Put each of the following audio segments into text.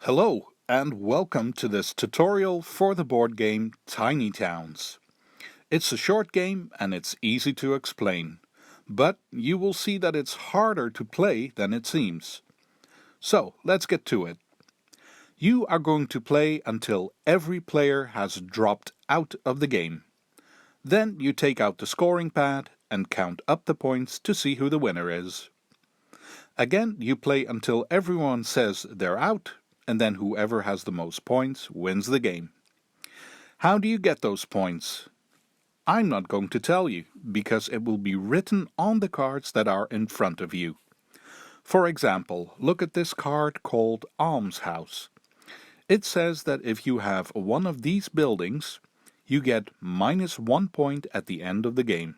Hello and welcome to this tutorial for the board game Tiny Towns. It's a short game and it's easy to explain, but you will see that it's harder to play than it seems. So let's get to it. You are going to play until every player has dropped out of the game. Then you take out the scoring pad and count up the points to see who the winner is. Again, you play until everyone says they're out, and then whoever has the most points wins the game. How do you get those points? I'm not going to tell you, because it will be written on the cards that are in front of you. For example, look at this card called Almshouse. It says that if you have one of these buildings, you get -1 point at the end of the game.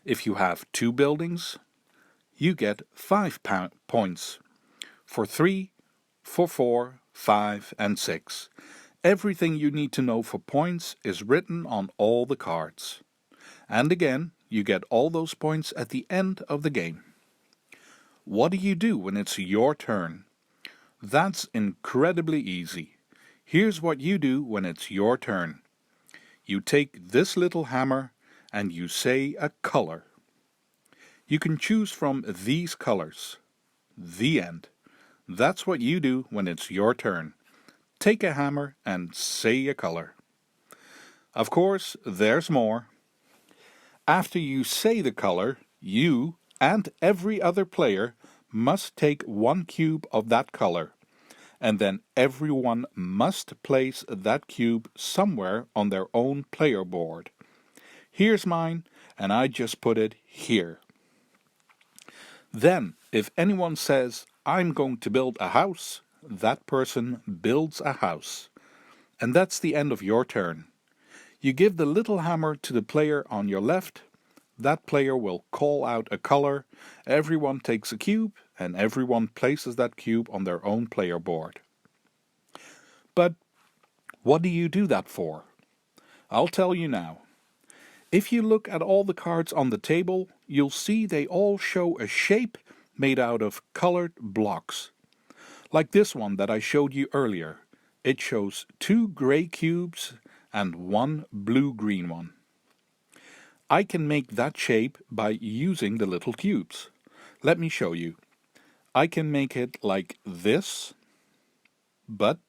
If you have 2 buildings, you get 5 points. For 3, for 4, 5, and 6. Everything you need to know for points is written on all the cards. And again, you get all those points at the end of the game. What do you do when it's your turn? That's incredibly easy. Here's what you do when it's your turn. You take this little hammer and you say a color. You can choose from these colors. The end. That's what you do when it's your turn. Take a hammer and say a color. Of course, there's more. After you say the color, you and every other player must take 1 cube of that color, and then everyone must place that cube somewhere on their own player board. Here's mine, and I just put it here. Then, if anyone says, "I'm going to build a house," that person builds a house. And that's the end of your turn. You give the little hammer to the player on your left. That player will call out a color. Everyone takes a cube, and everyone places that cube on their own player board. But what do you do that for? I'll tell you now. If you look at all the cards on the table, you'll see they all show a shape made out of colored blocks. Like this one that I showed you earlier. It shows 2 gray cubes and 1 blue-green one. I can make that shape by using the little cubes. Let me show you. I can make it like this, but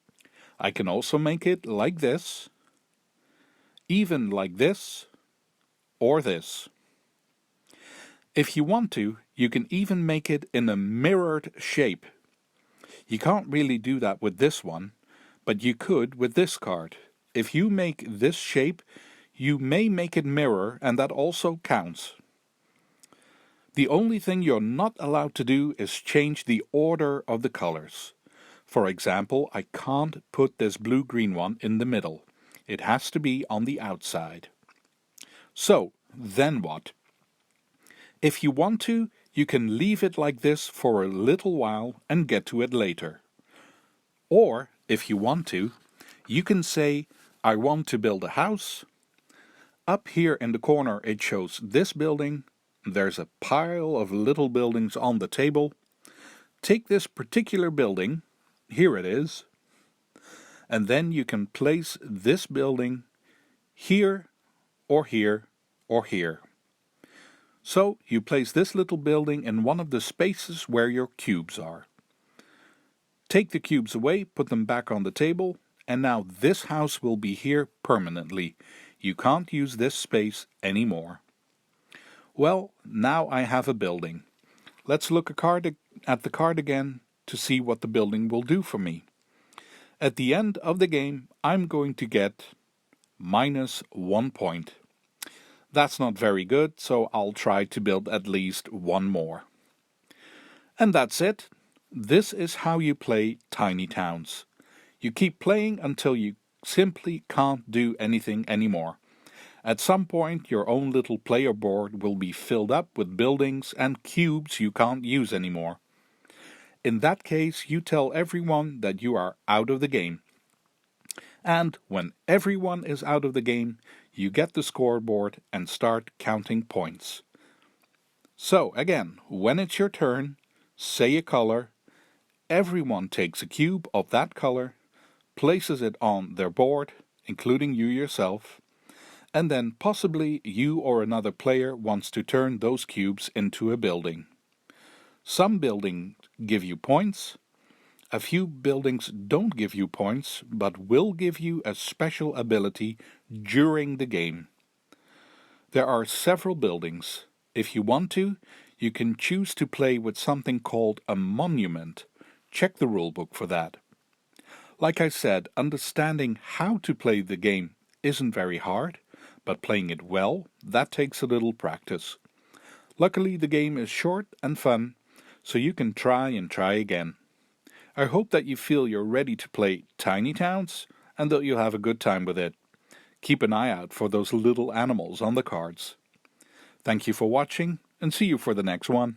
I can also make it like this, even like this, or this. If you want to, you can even make it in a mirrored shape. You can't really do that with this one, but you could with this card. If you make this shape, you may make it mirror, and that also counts. The only thing you're not allowed to do is change the order of the colors. For example, I can't put this blue-green one in the middle. It has to be on the outside. So, then what? If you want to, you can leave it like this for a little while and get to it later. Or, if you want to, you can say, "I want to build a house." Up here in the corner it shows this building. There's a pile of little buildings on the table. Take this particular building, here it is, and then you can place this building here, or here, or here. So you place this little building in one of the spaces where your cubes are. Take the cubes away, put them back on the table, and now this house will be here permanently. You can't use this space anymore. Well, now I have a building. Let's look at the card again to see what the building will do for me. At the end of the game, I'm going to get -1 point. That's not very good, so I'll try to build at least 1 more. And that's it. This is how you play Tiny Towns. You keep playing until you simply can't do anything anymore. At some point your own little player board will be filled up with buildings and cubes you can't use anymore. In that case, you tell everyone that you are out of the game. And when everyone is out of the game, you get the scoreboard and start counting points. So again, when it's your turn, say a color, Everyone takes a cube of that color, places it on their board, including you yourself, and then possibly you or another player wants to turn those cubes into a building. Some buildings give you points. A few buildings don't give you points, but will give you a special ability during the game. There are several buildings. If you want to, you can choose to play with something called a monument. Check the rulebook for that. Like I said, understanding how to play the game isn't very hard, but playing it well, that takes a little practice. Luckily, the game is short and fun, so you can try and try again. I hope that you feel you're ready to play Tiny Towns and that you'll have a good time with it. Keep an eye out for those little animals on the cards. Thank you for watching and see you for the next one.